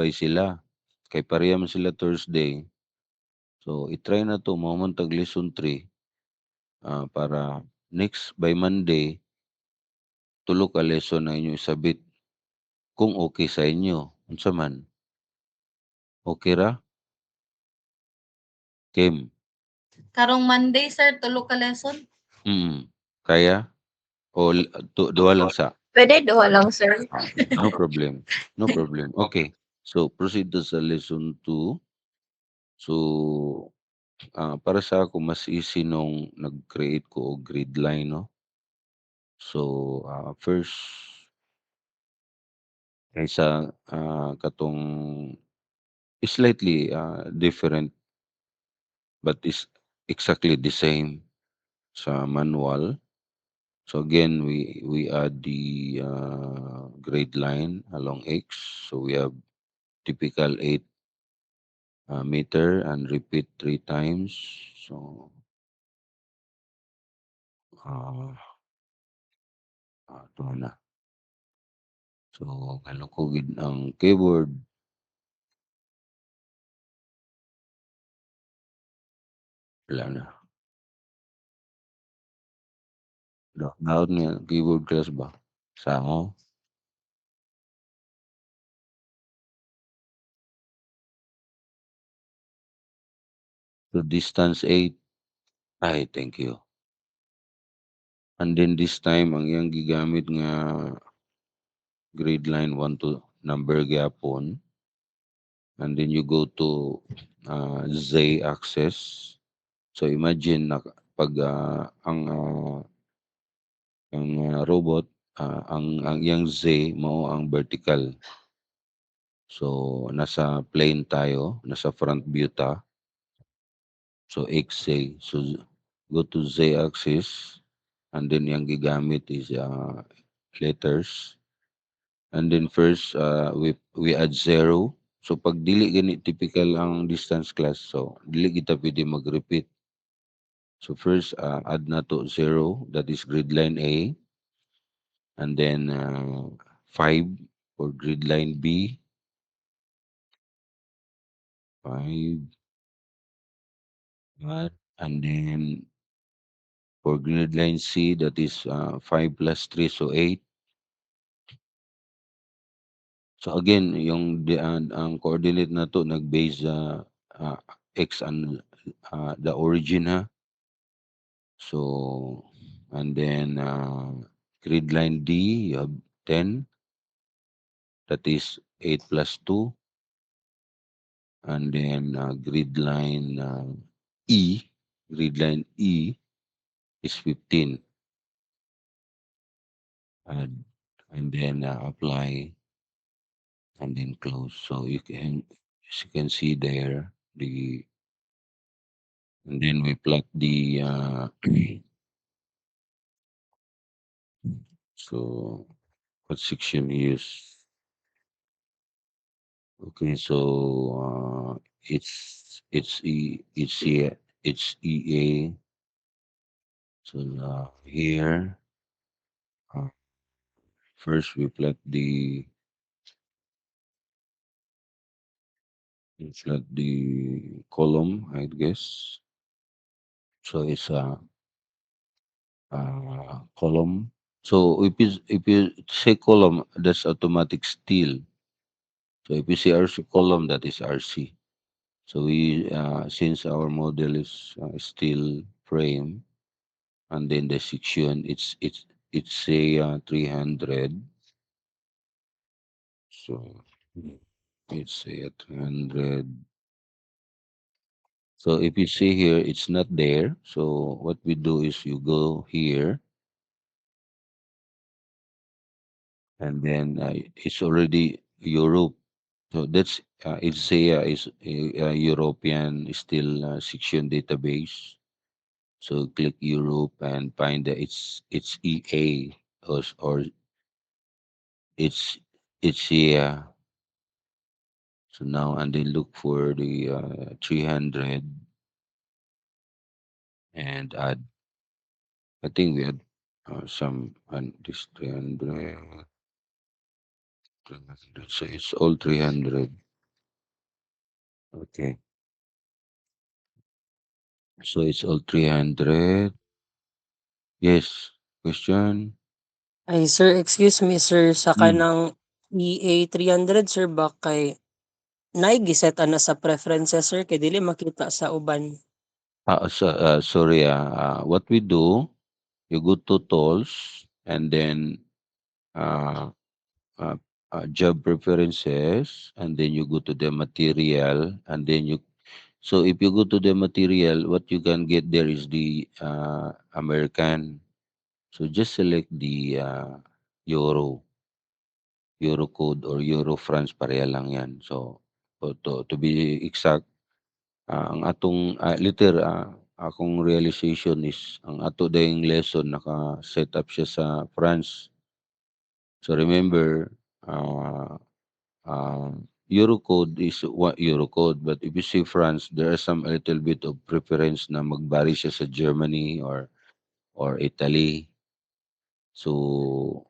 sabay sila. Kay pareha man sila Thursday. So, i-try na 'to mao man tag lesson 3, para next by Monday, tulo ka lesson na inyong isabit kung okay sa inyo. Unsa man, okey ra, Kim? Karong Monday, sir, tulo ka lesson? Mm, kaya o duha lang sa? Pwede duha lang, sir. Okay, no problem, no problem. Okay, so proceed to sa lesson 2. So, para sa ako mas easy nung nag-create ko og grid line 'no. So, first kaysa, katong slightly, different but is exactly the same sa manual. So again, we add the, grade line along X. So we have typical 8, meter and repeat 3 times. So, uh, ito na. So, ano ko gid ang keyword, wala na. Daot nga keyword class ba? Sa so distance 8. Ay, thank you. And then this time ang iyang gigamit nga grade line 1 to number gyapon. And then you go to, Z axis. So imagine na pag, robot, ang iyang Z mao ang vertical. So nasa plane tayo, nasa front view ta. So XZ. So go to Z axis and then yang gigamit is, letters. And then first, we add 0. So pag dili gani typical ang distance class, so dili kita pwede mag-repeat. So first, add na to 0, that is grid line A, and then, 5 for grid line B, 5, and then for grid line C, that is, 5 plus 3, so 8. So again, yung ang coordinate na to nag-base sa, X and, the origin ha. So, and then, grid line D, you have 10, that is 8 plus 2. And then, E, grid line E is 15. And, and then, apply and then close. So you can, as you can see there, and then we plot the, so what section we use? Okay, so, it's EA. So, here, uh, first we plot the column, I guess. So it's a, column. So if you say column, that's automatic steel. So if you say RC column, that is RC. So we, since our model is, steel frame, and then the section, it's say, 300. So it's say 300. So if you see here, it's not there. So what we do is you go here, and then, it's already Europe. So that's, it's a, is a European steel, section database. So click Europe and find that it's EA, or it's here. So now and then look for the, 300 and add. I think we had, some and this 300. So it's all 300. Okay. So it's all 300. Yes. Question? Ay sir, excuse me sir, sa Hmm. kanang EA300 sir ba kay naay giset-an na sa preferences sir kay dili makita sa uban? Sorry, what we do, you go to tools and then uh, uh, job preferences, and then you go to the material, and then you. So if you go to the material, what you can get there is the American. So just select the Euro, Euro code or Euro France, pareha lang yan. So to be exact, ang atong liter akong realization is ang ato dayong lesson naka-set up siya sa France. So remember, Eurocode is what Eurocode, but if you see France, there are some a little bit of preference na magbari siya sa Germany or Italy. So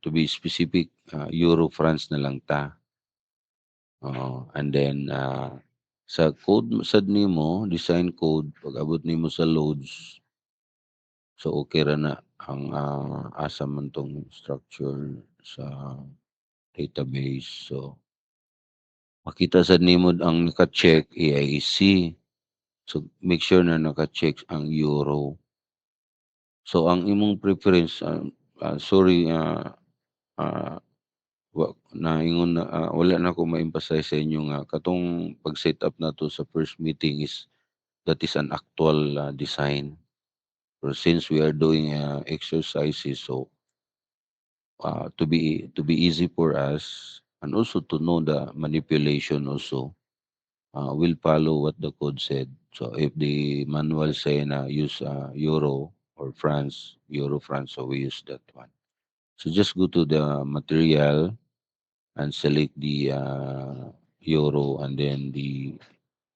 to be specific, Euro France na lang ta. And then sa code sad nimo, design code, pag abot nimo sa loads, so okay ra na ang asa man tong structure sa database. So makita sad nimo ang naka-check AIC. So make sure na naka-check ang euro. So ang imong preference, sorry, ah, naingon na wala na ako ma-emphasize sa inyo nga katong pag-set up nato sa first meeting is that is an actual design. Pero since we are doing exercises, so to be easy for us and also to know the manipulation also, we'll follow what the code said. So if the manual say na use euro or France, euro France, so we use that one. So just go to the material and select the euro, and then the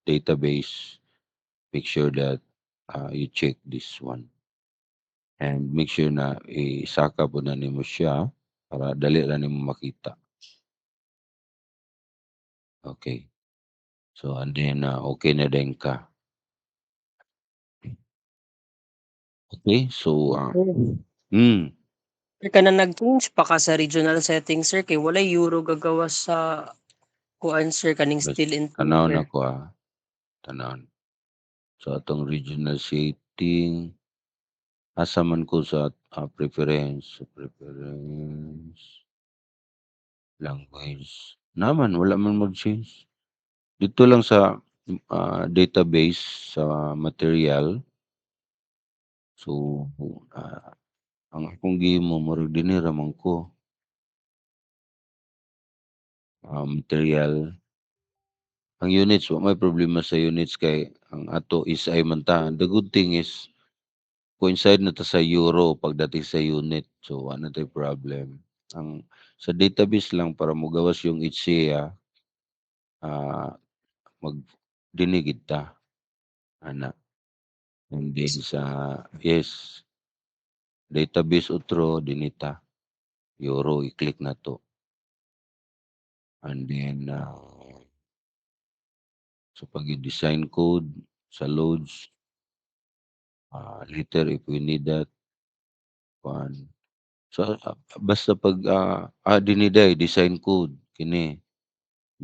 database. Make sure that you check this one and make sure na isaka po na nimo siya para dali ra nimo makita. Okay. So and then okay na din ka. Okay. So Sir, hmm, sir kanang nag-change pa ka sa regional settings sir kay walay euro gagawas sa kuan sir kaning bas steel intake tanaw sir. na ko tanawon. So atong regional setting, asa man ko sa preference, language. Naman wala man mag-change. Dito lang sa database sa material. So ang akong gihimo murag dinhi ra man ko, material. Ang units wa may problema sa units kay ang ato is ay man ta. The good thing is coincide na ta sa euro pagdating sa unit. So wala tay problem. Ang sa database lang para mogawas yung HCA, ah, mag dinhi ta ana. And then sa yes, database utro dinita euro i-click na to. And then sa pag-design code sa loads, later if we need that one. So basta pag diniday design code kini,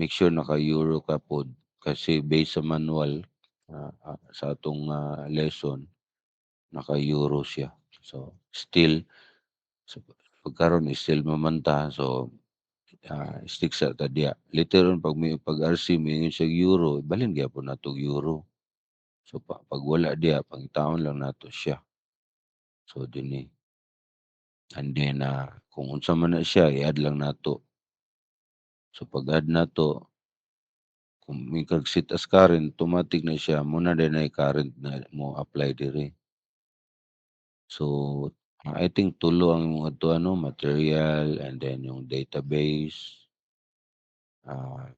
make sure naka-euro ka pod kasi based sa manual sa atong lesson naka-euro siya. So still so, pagkaron is still mamanta, so stick sa tadya. Later on pag RC moingon siya euro, balhin gyapon nato euro. So pag wala diya pangitawon lang nato siya. So dinhi. And then kung unsa man na siya i-add lang nato. So pag-add nato, kung may kag-set as current, automatic na siya muna din ay current na mo apply diri. So I think tulo ang imong adto material, and then yung database, ah,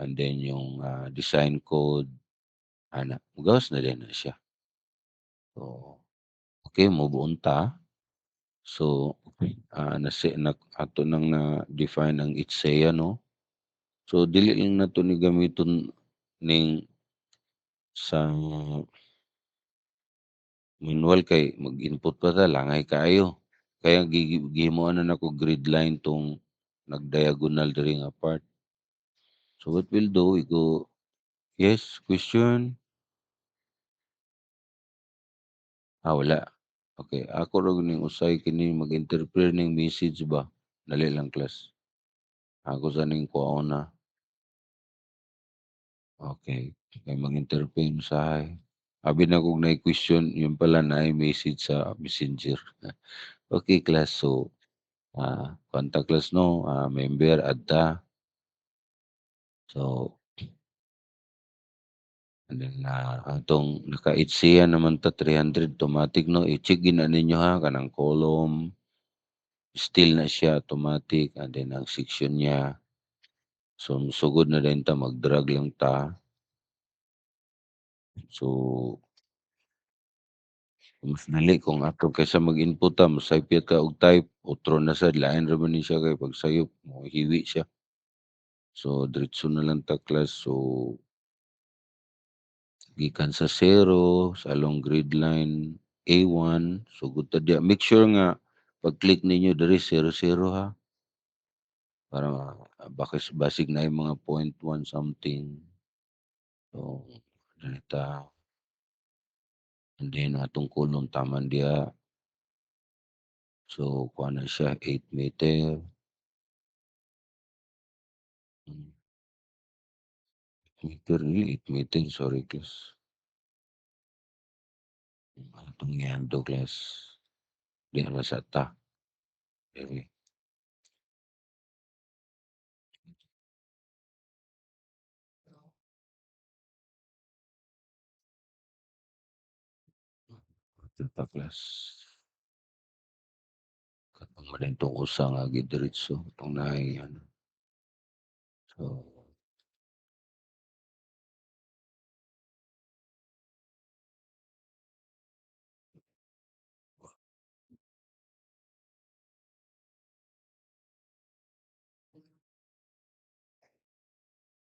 and then yung design code, magawas na din na siya. So okay, move on ta. So nasi na ato nang na-define ang ITSEA 'no. So dili lang nato ni gamiton ning sa manual kay mag-input pa ta langay kaayo. Kaya gihimuan na nako grid line 'tong nag-diagonal diri nga part. So what we'll do, we go yes, question? Wala. Okay, ako ra ning usay kini mag-interpret ning message ba, dali lang class. Ako sa ning kuhauna. Okay, kay mag-interpret usahay. Abi na kog naay question, yun pala naay message sa messenger. Okay class, so, contact class 'no, member adta. So, and then, atong naka-HCA naman ta 300 automatic 'no, i-check gina ninyo ha kanang column, still na siya automatic and then ang section niya. So, sugod na din ta mag-drag lang ta. So, mas dali kung ato kaysa mag-input ta mosaypit ka og type, otro na sad lain ra man ni siya kay pagsayop mohiwi siya. So, diretso na lang ta class. So, gikan sa 0 sa along grid line A1 sugod ta diha. Make sure nga pag-click ninyo diri 00 ha para basig na yung mga 0.1 something. So, dili ta and then atong kulong taman diha. So, kuha na siya 8 meter. Hmm, meter ni 8 meter, sorry class. Atong ihando class. Diha ra sa ta. Diri. Ato ta class. Katong madentong usa nga gidiretso itong naay ano. So,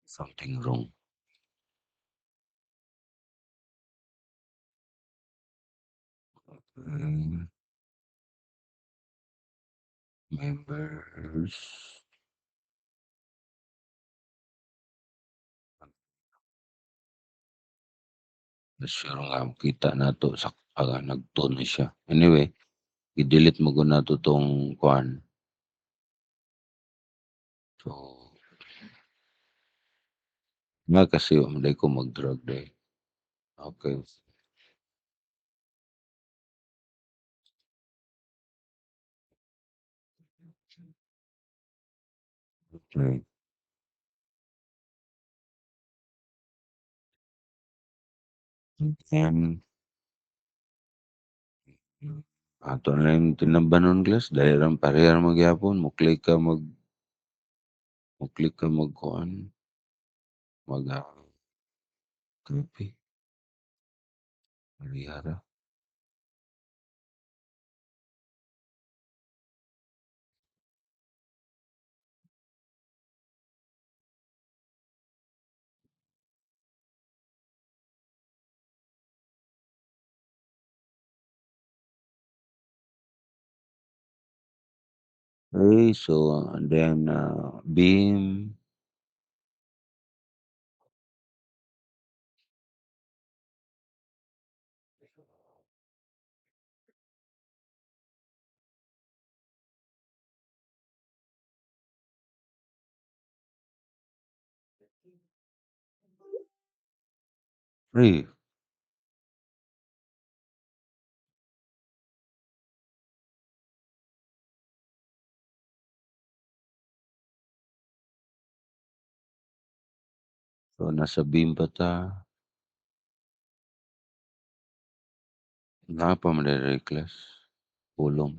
something wrong. Hmm, members. Sure nga kita nato sa nagtuon na siya. Anyway, i-delete mo gud nato 'tong kuan. So, nga kasi wa man ko mag-drag day. Okay. Okay. And ato na lang tinabanon class dahil ra pareha ra magyapon mo-click ka mag-kuan, mag, copy. Pareha ra. Okay, so and then, beam. Free. So nasa beam pa ta. Napa man diri class, pulong,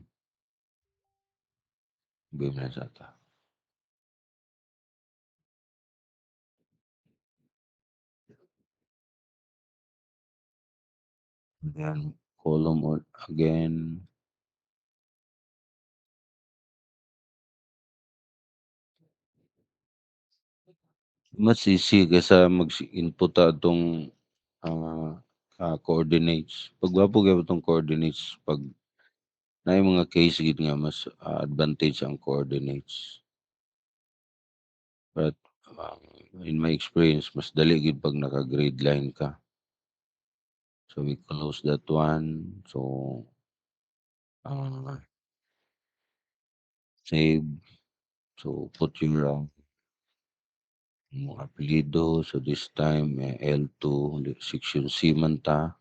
beam na sa ta. Then column again. Mas easy kaysa mag-input ta atong coordinates. Pagwapo gyud atong coordinates pag naay mga case gid nga mas advantage ang coordinates. But in my experience mas dali gid pag naka-grade line ka. So we close that one. So save. So put your mga apelyido. So this time L2 section C man ta.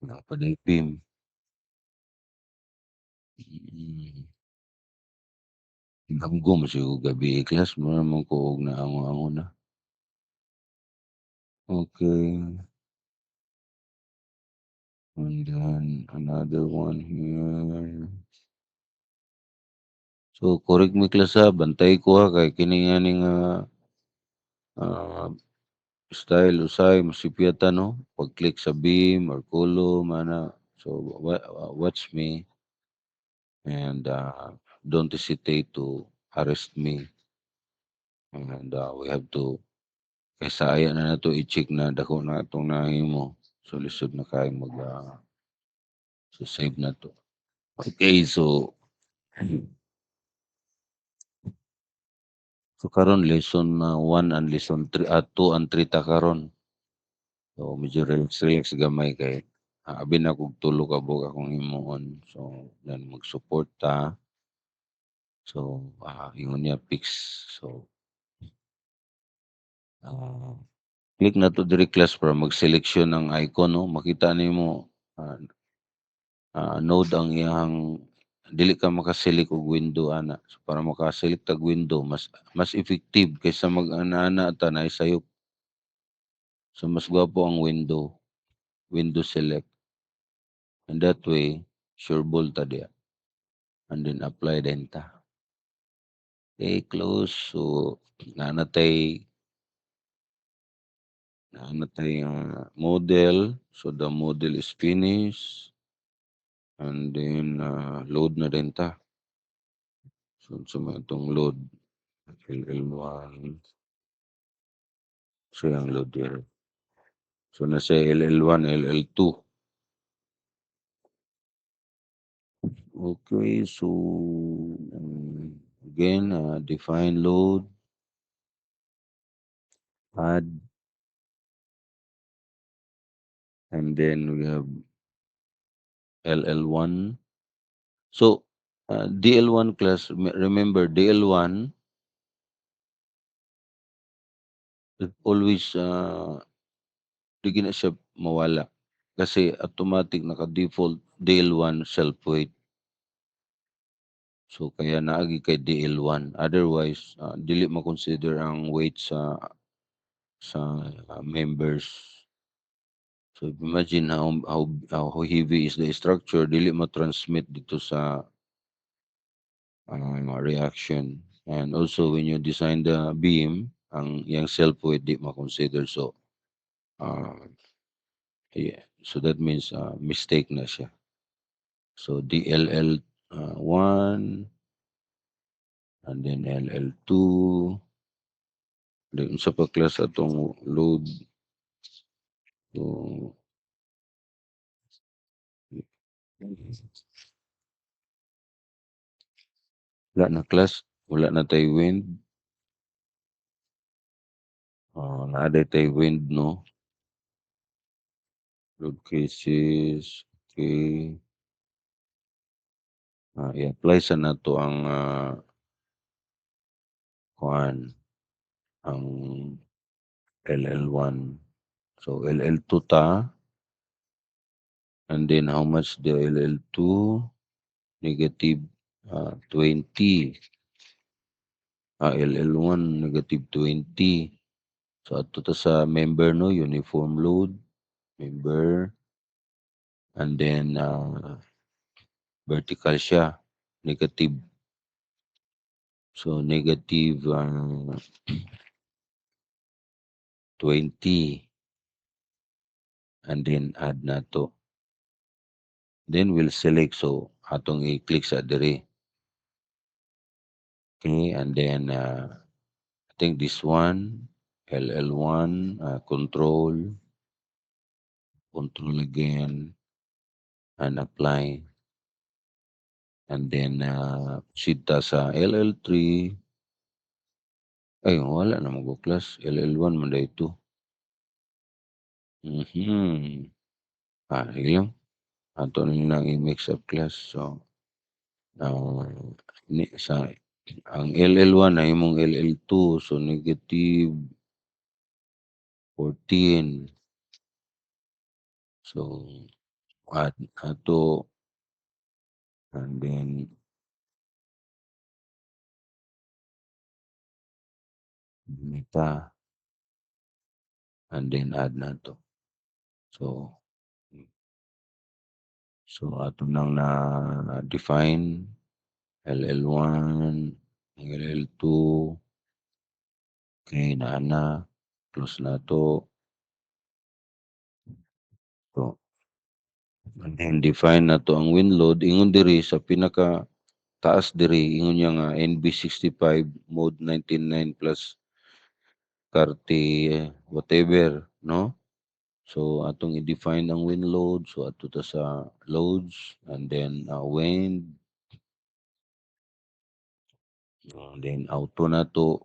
Napaday PIM. Gamgom siguro gabi class mo naman ko og naango-ango na. Okay. And then another one here. So correct mi class ha, bantay ko ha kay kini nga ning style usay masipyatan no, pag-click sa beam or column ana. So watch me and don't hesitate to arrest me and we have to kaysa aya na nato i-check na dako na itong nahimo. So lisod na kayo so save na to. Okay, so karon lesson 1 and lesson 3 2 and 3 ta karon. So medyo relax gamay kay abi na kog tulo ka bug akong himuon. So then mag-support ta. So ingon niya fix. So click na to diri class para mag-selection ng icon no. Makita nimo node ang iyang dili ka maka-select og window ana. So para maka-select og window mas effective kaysa mag-ana ta na isayop. So mas gwapo ang window select. And that way sure ball ta diya. And then apply din ta. Okay, close. So nanatay model. So the model is finished. And then load na din ta. So itong load LL1. So yung load here. So nasa LL1, LL2. Okay, so again, define load, add, and then we have LL1. So DL1 class, remember DL1 always di na siya mawala kasi automatic naka-default DL1 self-weight. So kaya naagi kay DL1. Otherwise, dili ma-consider ang weight sa members. So imagine how heavy is the structure, dili ma-transmit dito sa reaction. And also when you design the beam, ang yang self-weight di ma-consider. So yeah. So that means mistake na siya. So DLL1 and then LL2. Then sa pa class atong load. So wala na class, wala na tayo wind. Naaday tayo wind, no? Load cases, okay. I-apply sa nato ang ang LL1. So LL2 ta. And then how much the LL2? Negative 20. LL1 negative 20. So ato ta sa member no, uniform load, member. And then vertical siya, negative. So negative 20. And then add na to. Then we'll select. So atong i-click sa diri. Okay, and then I think this one, LL1, control again, and apply. And then sita sa LL3. Ay, wala na mag-class. LL1 man dito. Mhm. Sige lang. Ato na lang i-mix up class. So, sa ang LL1 ay imong LL2. So, negative 14. So, add ato, and then meta, and then add na to. So, ato nang na-define LL1, LL2, okay, na close na to. So, and then define na to ang win load. Ingon diri sa pinaka taas diri, ingon niya nga NB65 mode 99 plus karte whatever, no? So, atong i-define ang wind load. So, ato ta sa loads, and then wind, then auto na to.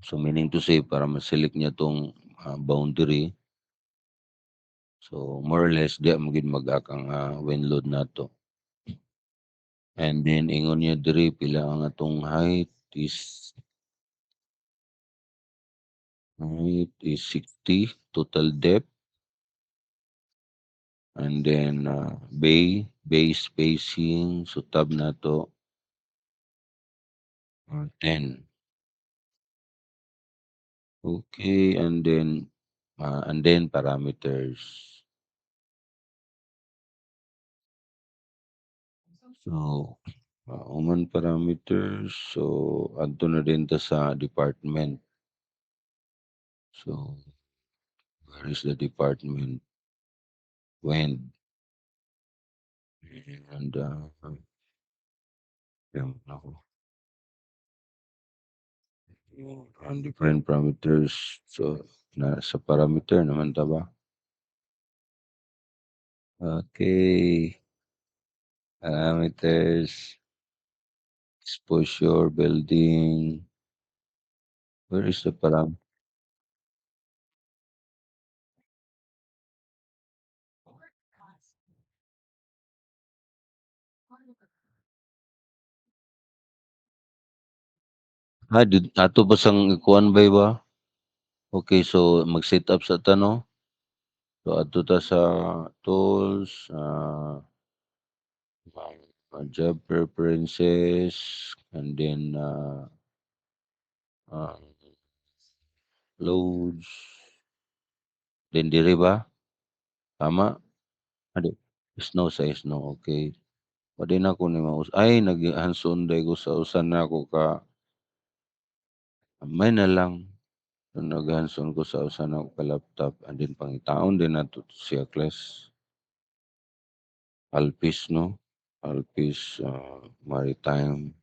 So, meaning to say, para ma-select niya tong boundary. So, more or less, di magin mag-akang wind load na to. And then, ingon niya diri, pila ang atong height is 60, total depth. And then, bay spacing, so tab na to, 10. Okay, and then parameters. So, human parameters. So, adto na din ta sa department. So, where is the department? When? And, yan ako. On different parameters. So, sa parameter naman ta ba? Okay. Parameters. Exposure, building. Where is the parameter? Ato ba sang ikuan ba? Okay, so mag-set up sa tanong. So ato ta sa tools, job preferences, and then uh, loads. Then diri ba? Tama? Adi, snow sa snow, okay. Pwede na ko ni maus. Ay, nag-hands-on day ko sa usan na ako ka. May na lang. So, nag-hands-on ko sa usan na ako ka laptop. And then pangitaon din na to siya class. Alpis, no? Alpis, maritime.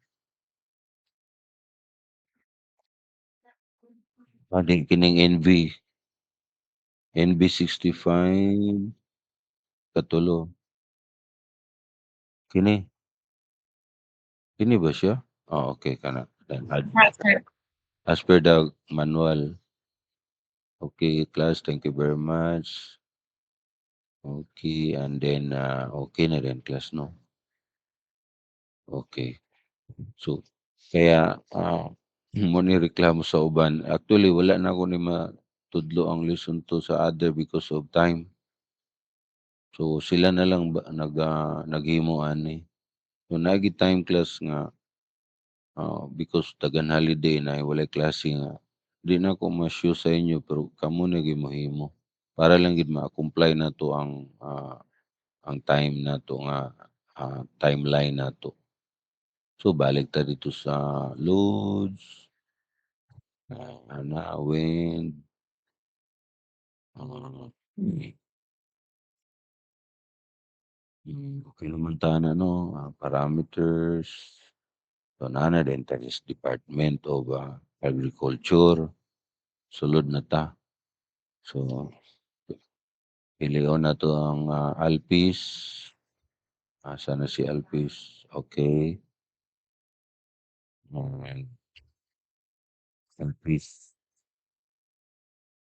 Din kining NB65 katulo. Kini, kini ba siya? Okay kana. Then Right, sir. as per the manual. Okay, class, thank you very much. Okay, and then okay na rin class, no? Okay. So, kaya mo ni reklamo sa uban. Actually, wala na ako ni matudlo ang lesson to sa other because of time. So, sila na lang naghimo ani. So, nagi time class nga because tagan holiday na walay klase nga. Di na ko ma-show sa inyo pero kamo na gyud mahimo. Para lang gid ma-comply na to ang time na to nga timeline na to. So, balik ta dito sa loads, na wind, ah, okay naman ta na, no? Parameters, So naa na din ta is Department of Agriculture, sulod na ta. So pilion na to ang Alpis. Asa na si Alpis? Okay. And Alpis.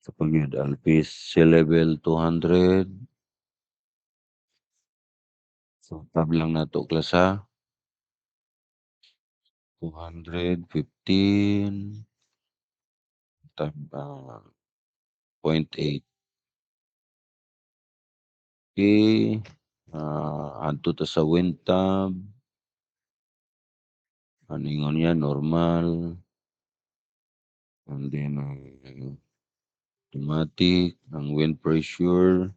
Sa pagyud Alpis, sea level 200. So tab lang na to klasa. 215 tab 0.8. Okay. Adto ta sa wind tab. Ano ingon yan? Normal. And then automatic, ang wind pressure.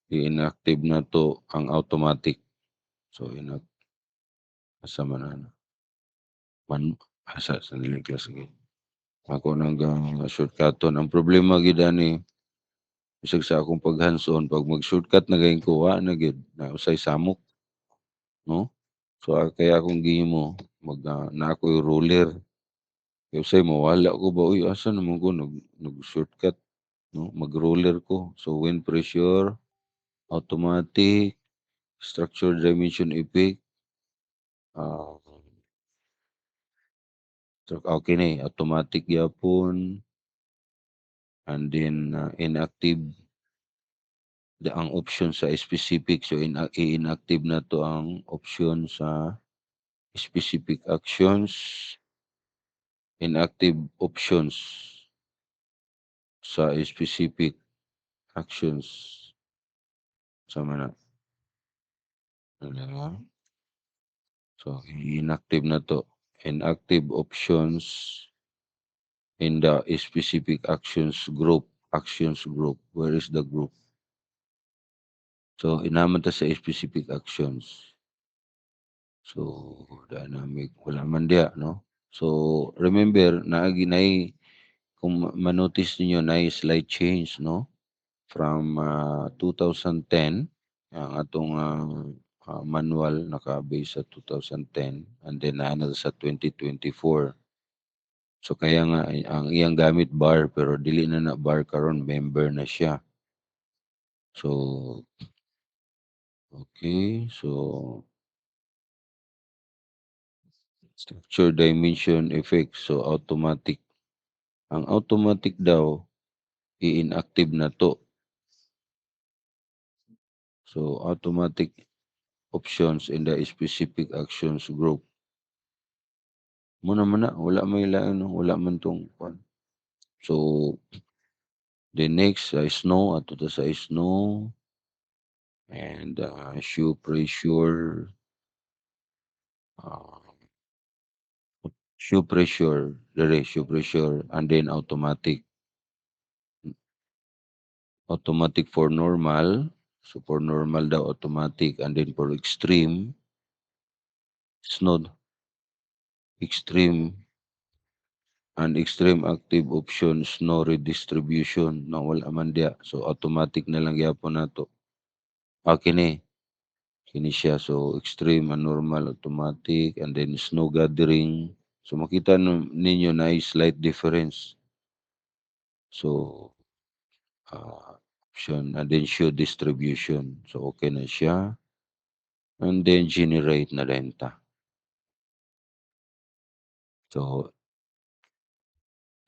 I-inactive na to ang automatic. So asa man na. Asa sa niliglas sige. Ako nang shortcuton. Ang problema gid ani bisag sa akong pag hands-on pag mag-shortcut na gayon ko wa na gid na usay samok, no? So kaya akong gihimo na ako yung ruler. Kaya usay mawala ko ba uy asa naman ko nag-shortcut, no? Mag-roller ko. So wind pressure, automatic, structure dimension effect, ah okay ni automatic gyapon and then inactive ang option sa specific. So i-inactive na to ang option sa specific actions, inactive options sa specific actions. Sama na. Ano? So inactive na to. Inactive options in the specific actions group. Actions group. Where is the group? So inaman ta sa specific actions. So dynamic wala man diya, no? So remember naagi nay kung ma-notice ninyo na slight change, no? From 2010 ang atong manual naka-base sa 2010 and then naana sa 2024. So kaya nga ang iyang gamit bar pero dili na bar karon member na siya. So okay, so structure dimension effect so automatic. Ang automatic daw i-inactive na to. So automatic options in the specific actions group. Muna man na wala may lain no, wala man tong kwan. So the next snow ato ta sa snow and shoe pressure uh, shoe pressure shoe pressure and then automatic for normal. So for normal daw automatic and then for extreme snow extreme and extreme active options no redistribution na wala man diya. So automatic na lang gyapon nato. Kini siya. So extreme and normal automatic and then snow gathering. So makita ninyo na slight difference. So option and then show distribution. So okay na siya. And then generate na rin ta. So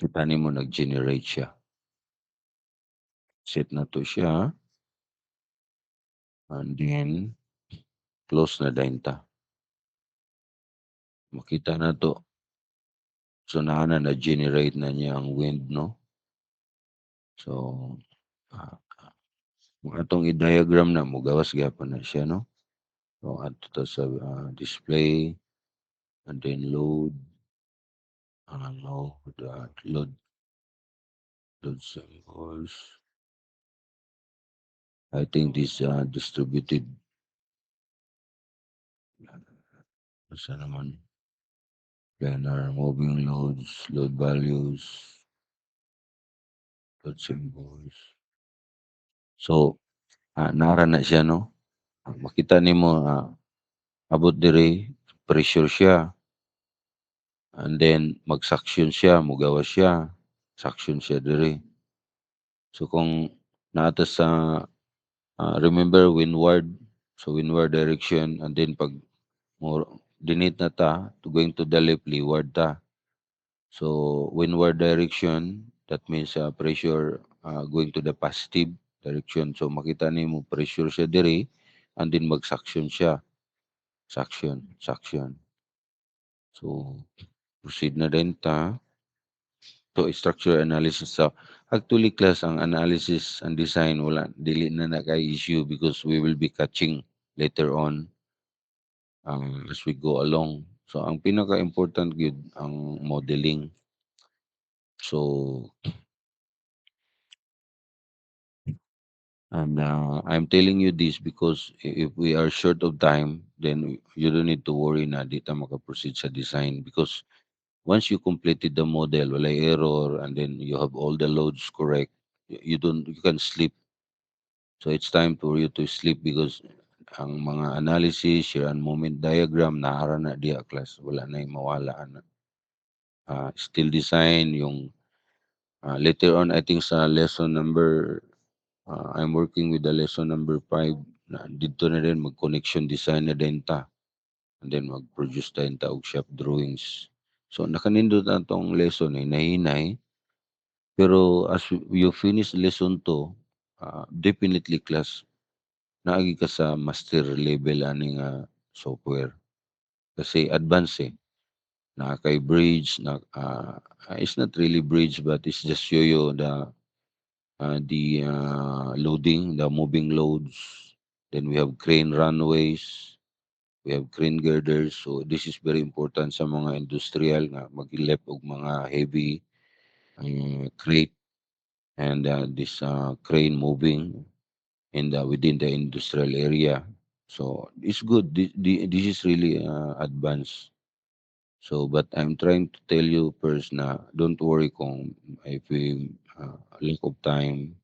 kita nimo nag-generate siya. Set na to siya. And then close na din ta. Makita na to. So na-generate na niya ang wind, no? So kung atong i-diagram na mugawas gyapon na siya, no? So ato ta sa display and then load load symbols. I think this distributed asa naman planar moving loads, load values, load symbols. So nara na siya, no? Makita nimo Abot diri pressure siya and then mag-suction siya, mogawas siya, suction siya diri. So kung naa ta sa remember windward, so windward direction and then pag dinit na ta to going to the left, leeward ta. So windward direction, that means pressure going to the positive direction. So makita nimo pressure siya diri and then mag-suction siya. Suction. So proceed na din ta to structure analysis. So actually class ang analysis and design wala dili na kay issue because we will be catching later on as we go along. So ang pinaka-important gyud ang modeling. So and I'm telling you this because if we are short of time, then you don't need to worry na di ta maka-proceed sa design because once you completed the model, wala error, and then you have all the loads correct, you can sleep. So it's time for you to sleep because ang mga analysis, share and moment diagram, nahara na diya class. Wala na yung mawala. Still design, yung later on, I think sa lesson number, I'm working with the lesson number 5, na dito na rin mag-connection design na din ta. And then mag-produce tayo ta og shop drawings. So nakanindot na tong lesson nahinay. Pero as you finish lesson 2, definitely class, naagi ka sa master level aning software. Kasi advance na kay bridge na it's not really bridge but it's just show you the loading, the moving loads. Then we have crane runways, we have crane girders. So this is very important sa mga industrial nga mag-lep og mga heavy crate and this crane moving in the within the industrial area. So it's good. This is really advanced. So, but I'm trying to tell you first na don't worry kung if we lack of time,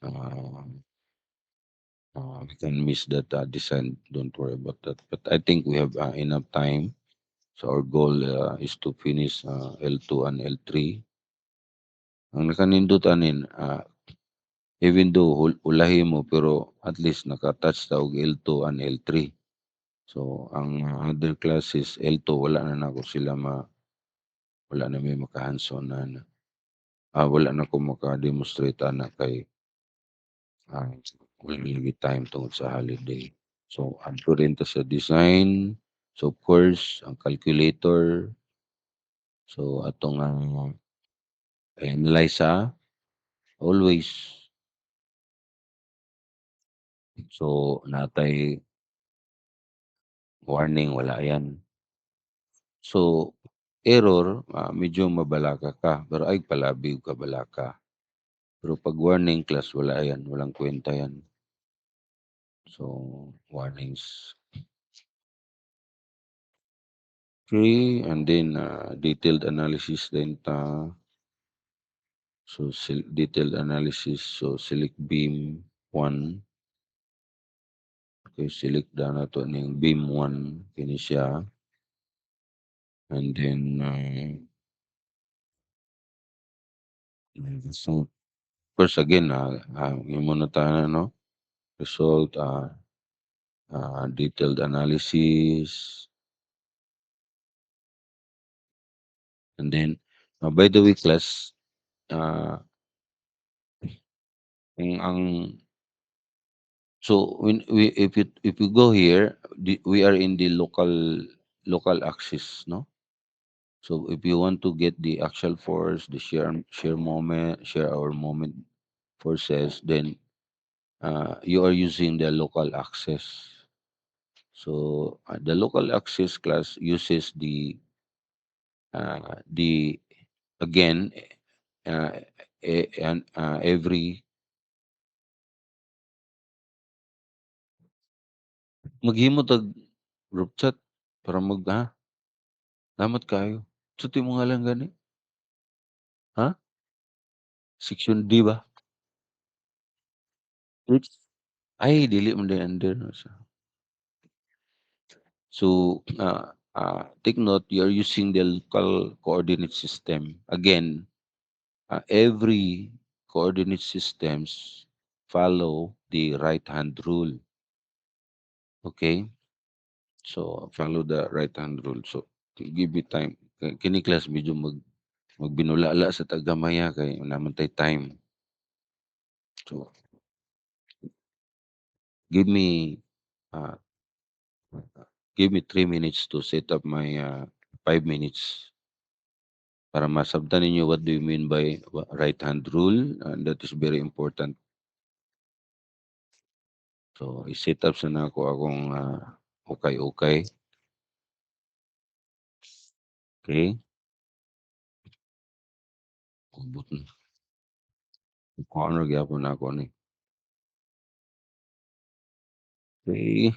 uh, we can miss that design. Don't worry about that. But I think we have enough time. So our goal is to finish L2 and L3. Ang nakanindot anin, even though ulahi mo pero at least nakatouch ta og L2 and L3. So ang other classes L2 wala na nako sila wala na may makahanson na wala na ko maka-demonstrate ana kay ah, wala lagi time tungod sa holiday. So adto rin ta sa design. So of course ang calculator. So atong analyze always. So natay warning wala yan. So error medyo mabalaka ka pero ay palabi ka balaka. Pero pag warning class wala yan, walang kwenta yan. So warnings. Okay, and then detailed analysis din ta. So detailed analysis. So select beam 1. Okay, select na to ning beam 1 kini siya. And then so first again yung muna tayo no result detailed analysis. And then by the way class ang so when we if you go here we are in the local axis no. So if you want to get the actual force, the share our moment forces, then you are using the local axis. So the local axis class uses the again uh, and every maghimo tag group chat para damat kayo. Suti mo nga lang gani. Ha? Section D ba? Ay, dili man din under no sa. So, take note, you're using the local coordinate system. Again, every coordinate systems follow the right-hand rule. Okay? So, follow the right-hand rule. So, give me time. Kini class medyo magbinulala sa tagamaya kay naman tay time. So, give me uh, give me 3 minutes to set up my 5 minutes para masabtan ninyo what do you mean by right-hand rule, and that is very important. So, i-set up sa na ako akong ukay-ukay. Okay? Ubot na. Kung ano gyapon ako ni. Okay.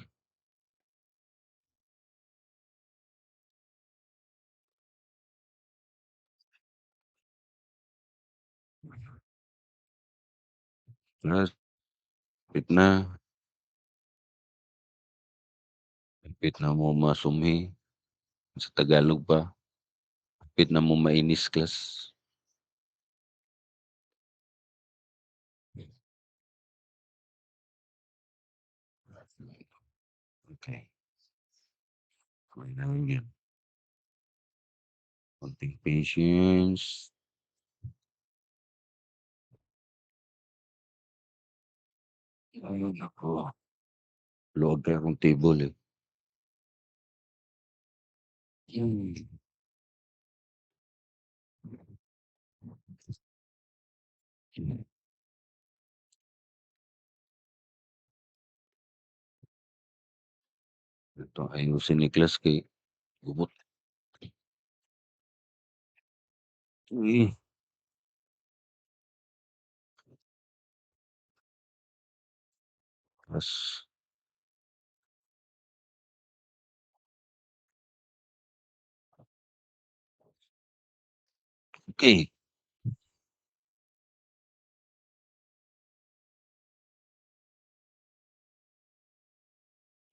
Pit na. Pit na mo masumhi. Sa Tagalog pa. Pit na mo mainis class. Okay. Okay na lang yan. Konting patience. Ay, nako. Load ka akong table eh. Hmm. Ito ayusin ni class kay gubot. Eh, mas okay.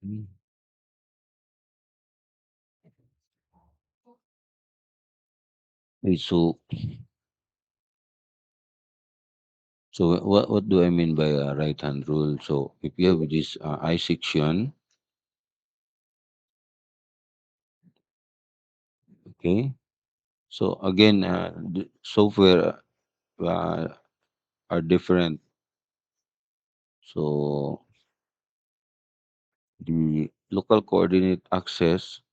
Hmm. Okay, so what do I mean by a right hand rule? So if you have this I section, okay. So again, the software uh, are different. So the local coordinate access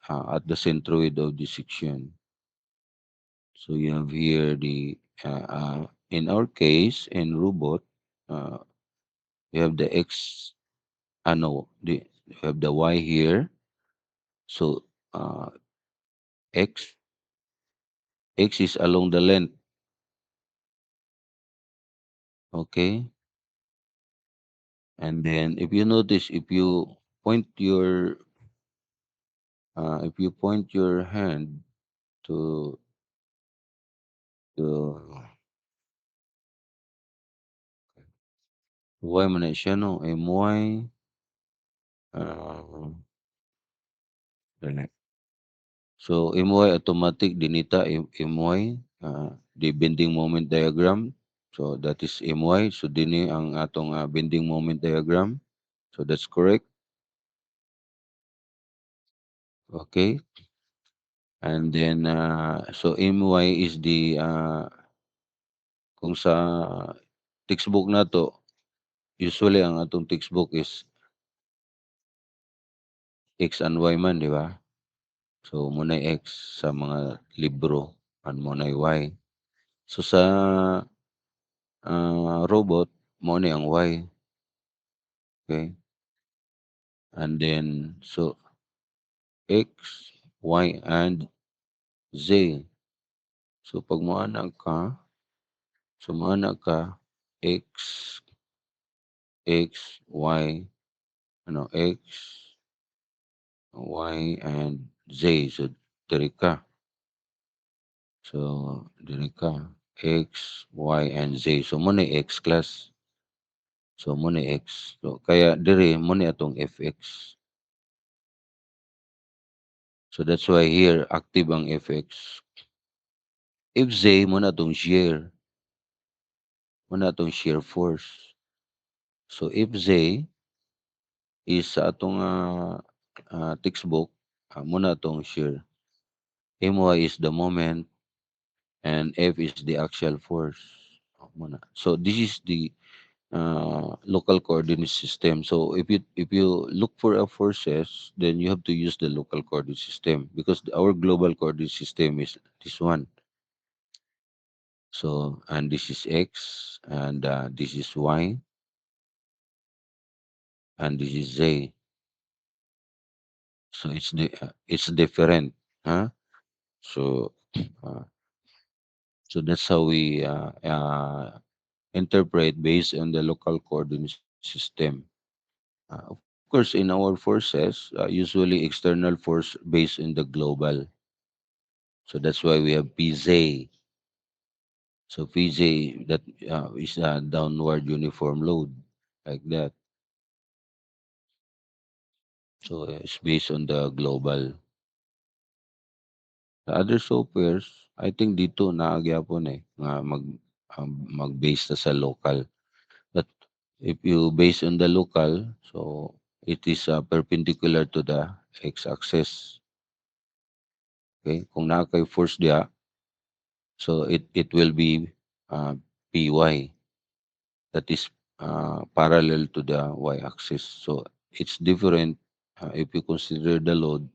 at the centroid of the section. So you have here the in our case in robot, uh, you have the x. No, you have the y here. So x is along the length. Okay, and then if you notice, point your if you point your hand to to y man na siya no, my uh, dali. So my automatic dinita my the bending moment diagram. So that is my. So dini ang atong bending moment diagram. So that's correct. Okay. And then so my is the kung sa textbook na to, usually ang atong textbook is X and Y man, di ba? So muna X sa mga libro and muna Y. So sa robot, mo ni ang Y. Okay? And then so X, Y, and Z. So pag moana ka X, X, Y, X, Y, and Z. So diri ka. So diri ka X, Y, and Z. So mo ni X class. So mo ni X. So kaya diri mo ni atong FX. So that's why here active ang FX. If Z mo na tong shear force. So if Z is sa atong textbook mo na tong shear. My is the moment and F is the axial force. Muna. So this is the local coordinate system. So if you look for a forces, then you have to use the local coordinate system because our global coordinate system is this one. So and this is X and this is Y and this is Z. So it's different, huh? So uh, so that's how we interpret based on the local coordinate system. Of course, in our forces, usually external force based on the global. So that's why we have PZ. So PZ that is a downward uniform load like that. So it's based on the global. The other softwares, I think dito naagyapon nga mag-base na sa local. But if you base on the local, so it is perpendicular to the x-axis. Okay? Kung naa kay force diha, so it will be py that is parallel to the y-axis. So it's different if you consider the load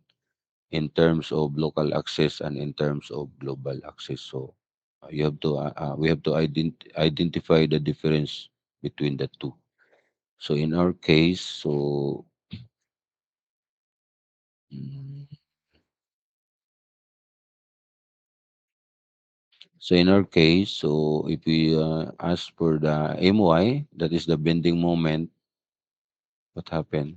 in terms of local axis and in terms of global axis. So you have to we have to identify the difference between the two. So in our case, mm, so in our case, so if we ask for the MY, that is the bending moment, what happened?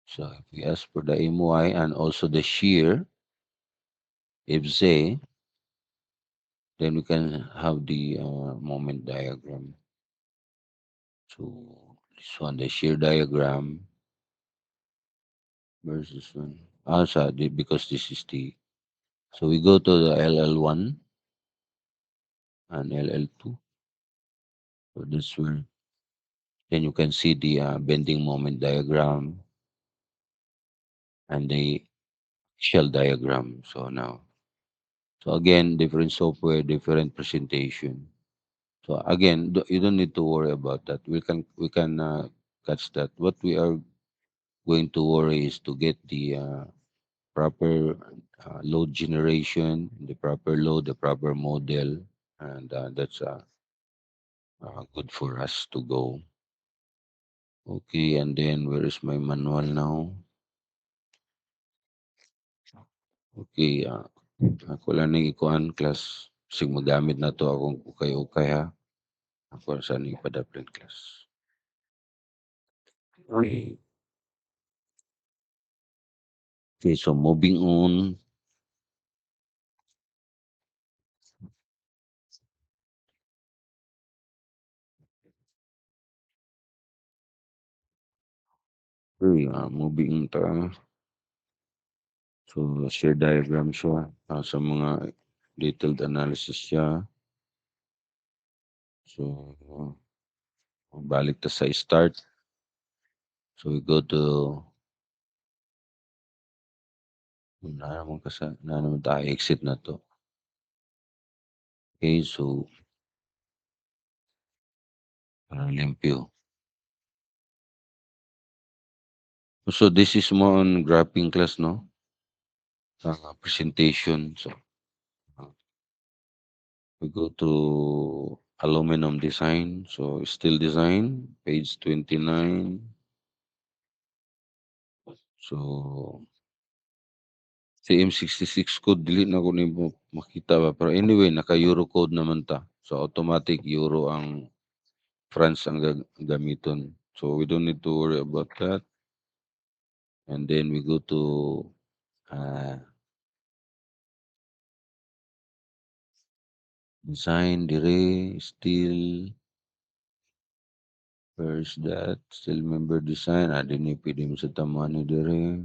So if we ask for the MY and also the shear, if Z, then we can have the moment diagram. So this one, the shear diagram versus one. Because this is the, so we go to the LL1 and LL2. So this one, then you can see the bending moment diagram and the shell diagram. So again, different software, different presentation. So again, you don't need to worry about that. We can catch that. What we are going to worry is to get the proper load generation, the proper load, the proper model, and that's good for us to go. Okay, and then where is my manual now? Okay, ako lang ning ikuan class. Sig magamit na to akong ukay-ukay ha. Ako sa ning ipadaplan class. Okay. Okay, so moving on. Okay, moving on ta. So, share diagram siya sa mga detailed analysis siya. So, balik ta sa start. So, we go to na naman tayo exit na to. Okay, so para limpyo. So, this is more on graphing class, no? Presentation. So, uh, we go to aluminum design. So, steel design, page 29. So, CM66 code dili na ko nimo makita ba pero anyway naka-euro code naman ta. So automatic euro ang France ang gamiton. So we don't need to worry about that. And then we go to uh, design dire still where's that still member design din pwede mo sa tamaan ni dire.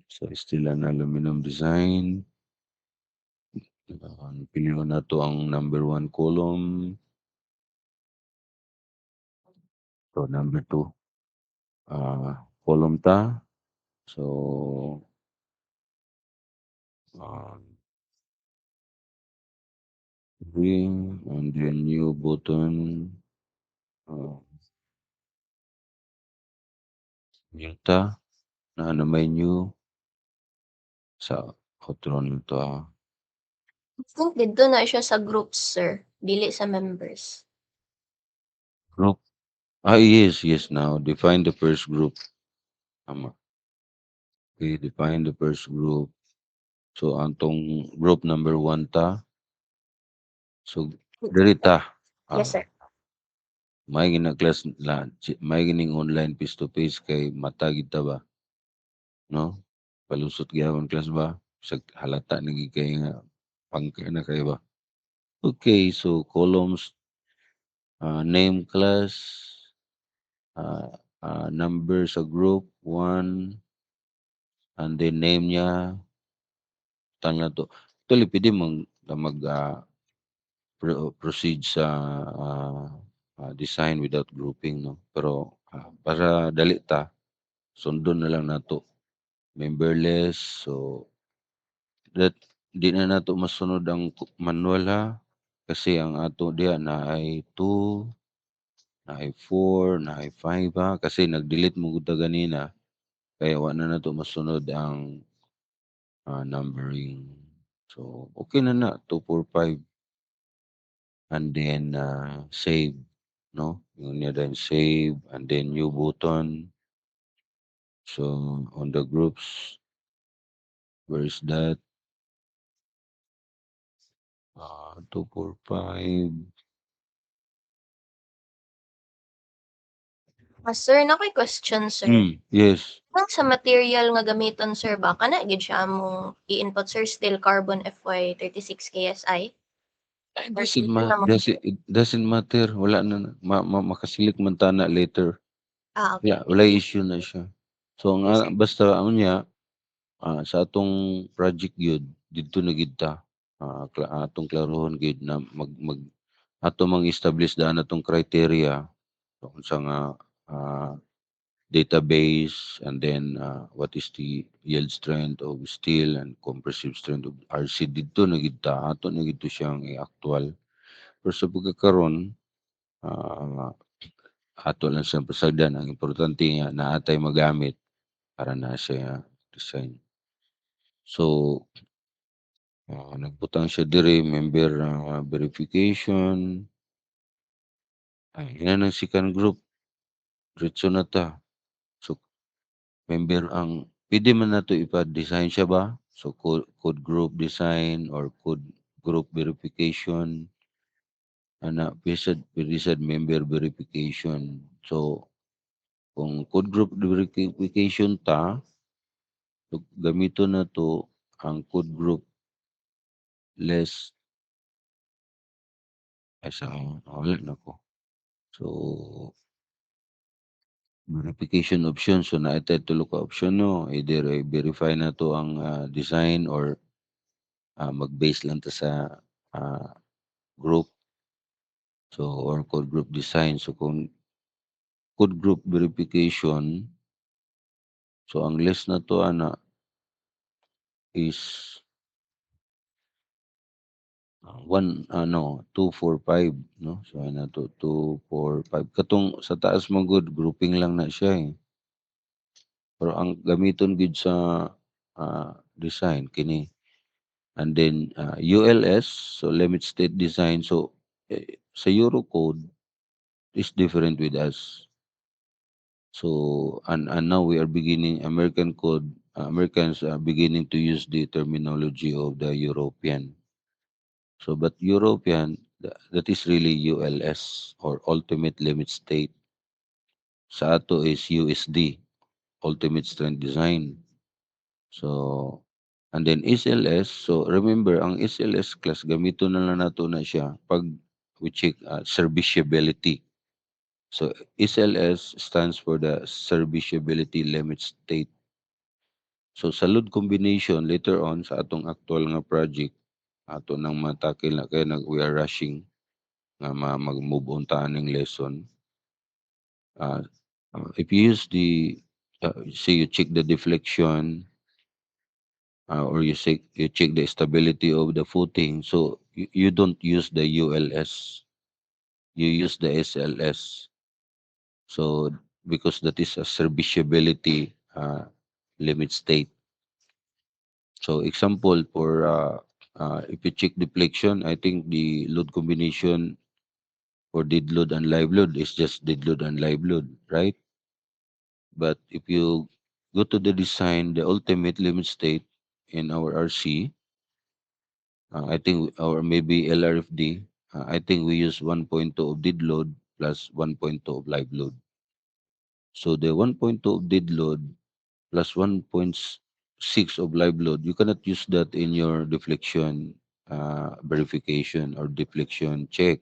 So still an aluminum design. Pili mo na to ang number 1 column. So number 2 column ta. So ring and then new button. New ta na may new sa outro nito. I think dito na siya sa groups, sir. Dili sa members. Group. Yes. Now define the first group. Tama. Okay, define the first group. So antong group number 1 ta. So diri ta. Yes, sir. May class may gining online face to face kay mata gid ta ba? No? Palusot gyapon class ba? Sa halata na gid kay nga pangka na kay ba? Okay, so columns, name class, number sa group 1, and then name niya, tang na to. Actually, pwede proceed sa design without grouping, no? Pero para dali ta, sundon na lang nato memberless. So that di na nato masunod ang manual ha, kasi ang ato diha na ay 2, na ay 4, na ay 5 ha, kasi nag-delete mo gud ta ganina kaya wa na nato masunod ang numbering. So okay na 2, 4, 5 and then save, no? Yun niya then save and then new button. So on the groups, where is that? 2, 4, 5. Sir, nakoy question, sir. Yes. Kung sa material nga gamiton, sir, ba kana gid siya among i-input, sir, steel carbon FY36 KSI? Or dito na It doesn't matter. Wala na makasilik man ta na later. okay. Yeah, wala issue na siya. So Yes, nga sir. basta ano niya sa atong project gyud didto na gid ta atong klarohon gid na mag ato mang establish daan atong criteria kung sa nga database and then what is the yield strength of steel and compressive strength of RC didto na gid ta ato na gid to siyang i-actual. Pero sa pagkakaron ato lang siyang pasagdan. Ang importante nga naatay magamit para na siya design. So nagbutang siya diri member verification. Yan ang second group. Diretso na ta. So member ang pwede man nato ipa-design siya ba? So code group design or code group verification. Pisad member verification. So kung code group verification ta, so gamiton na to ang code group less ay sa wala na ko. So verification option, so naitay tulo ka option no, either verify na to ang design or mag-base lang ta sa group. So or code group design. So kung code group verification, so ang list na to is 2, 4, 5 no. So na to 2, 4, 5 katong sa taas mo good grouping lang na siya eh. Pero ang gamiton gid sa design kini and then ULS, so limit state design. So sa Eurocode is different with us. So and now we are beginning Americans are beginning to use the terminology of the European. So but European that is really ULS or ultimate limit state. Sa ato is USD, ultimate strength design. So and then SLS, so remember ang SLS class gamiton na lang nato na siya pag we check serviceability. So SLS stands for the serviceability limit state. So sa load combination later on sa atong actual nga project ato nang matakil na kaya we are rushing nga mag-move on ta ning lesson. If you use the say you check the deflection or you check the stability of the footing, so you don't use the ULS, you use the SLS. So because that is a serviceability limit state. So example for if you check deflection, I think the load combination for dead load and live load is just dead load and live load, right? But if you go to the design, the ultimate limit state in our RC, I think, or maybe LRFD, I think we use 1.2 of dead load plus 1.2 of live load. So the 1.2 of dead load plus 1.6 of live load, you cannot use that in your deflection verification or deflection check.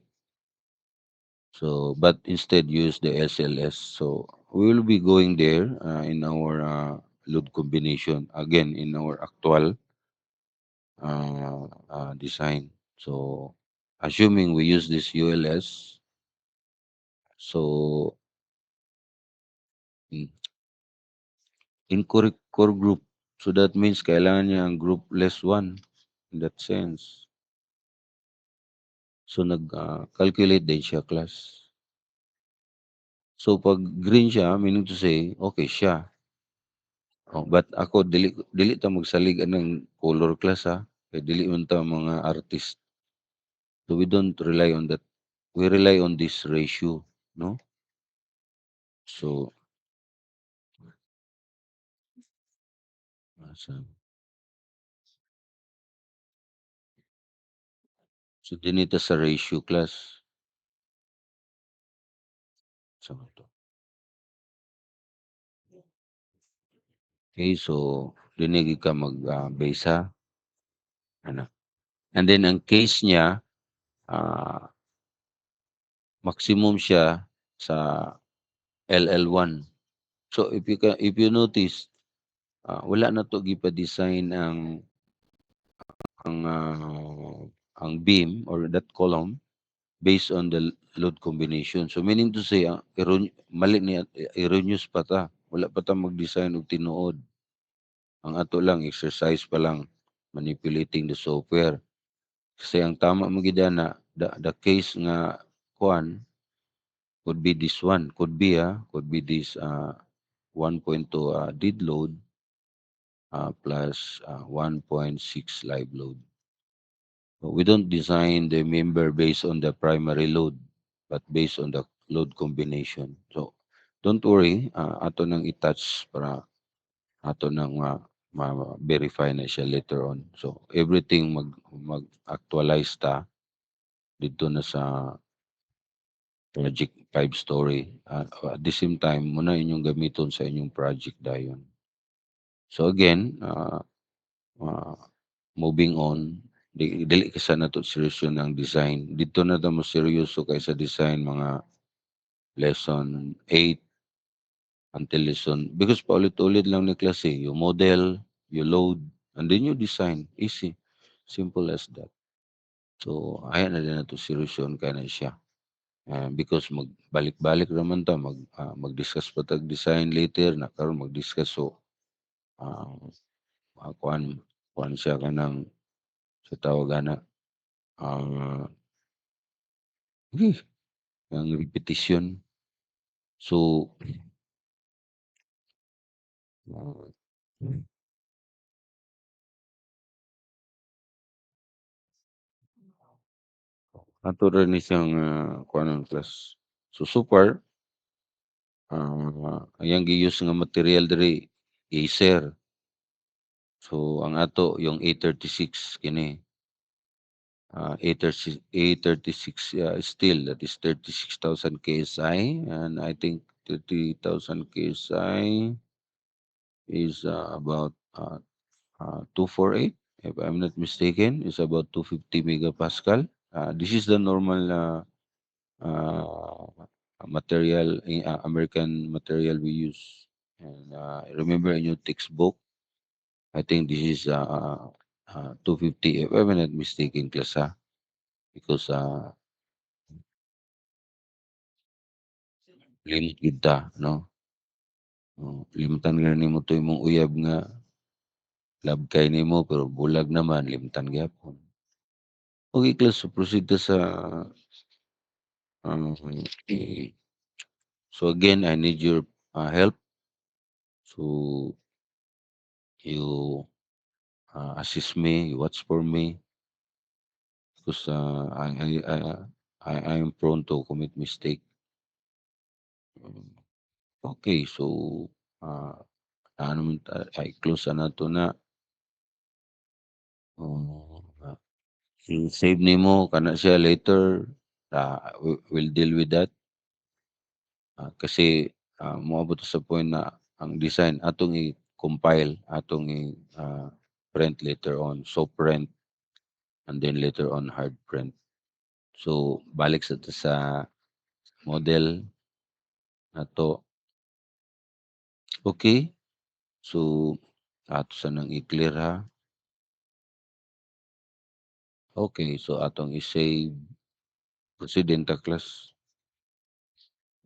So, but instead use the SLS. So we will be going there in our load combination again in our actual design. So assuming we use this ULS, so mm, in core group, so that means kailangan niya ang group less one in that sense. So nag-calculate din siya class. So pag green siya, meaning to say, okay siya. Oh, but ako dili ta magsalig ng color class ha. Kay dili man ta mga artist. So we don't rely on that. We rely on this ratio, no? So asa- so dinita sa ratio class. So to. Okay, so dinigi ka mag base ha. Ano? And then ang case niya ah, maximum siya sa LL1. So if you notice wala na to gipa-design ang ang beam or that column based on the load combination. So meaning to say mali ni erroneous pa ta. Wala pa ta mag-design og tinuod. Ang ato lang exercise pa lang manipulating the software. Kasi ang tama mo gid na the case nga kuan could be this one, could be this 1.2 dead load plus 1.6 live load. So we don't design the member based on the primary load, but based on the load combination. So don't worry, ato nang i-touch para ato nang ma-verify na siya later on. So everything mag-actualize ta dito na sa project 5 story. At the same time, muna inyong gamiton sa inyong project dayon. So again, uh, moving on, dili ka sana to seryoso ng design. Dito na ta mo seryoso kay sa design mga lesson 8 until lesson because paulit-ulit lang ni klase, you model, you load, and then you design. Easy. Simple as that. So ayan na din na to seryoso ka na siya. Because magbalik-balik naman ta mag-discuss pa tag design later na karon mag-discuss so uh, kuan kuan siya kanang sa tawag ana ang repetition. So, ah, ato ra ni siyang kuhanon class. So far, ang iyang gi-use nga material diri Acer. So ang ato yung A36 kini. A36 steel that is 36,000 KSI and I think 30,000 KSI is about 248 if I'm not mistaken is about 250 megapascal. This is the normal uh, material, American material we use. And remember in your textbook, I think this is 250 if I'm not mistaken class ha. Because limit kita no. Limtan nga nimo to imong uyab nga labkay nimo pero bulag naman limtan gyapon. Okay class, so proceed ta sa so again I need your help. So you assist me, you watch for me because I am prone to commit mistake. Okay, so ano man I close na to na i-save nimo kana siya later we'll deal with that. Kasi moabot sa point na ang design atong i-compile, atong print later on, soft print, and then later on hard print. So balik sa model na to. Okay, so ato sa nang i-clear ha. Okay, so atong i-save proceed ta class.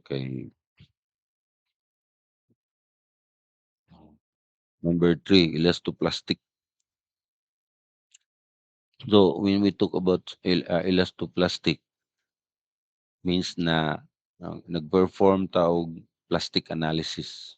Okay. Number 3, elastoplastic. So when we talk about elastoplastic, means na nag-perform ta og plastic analysis.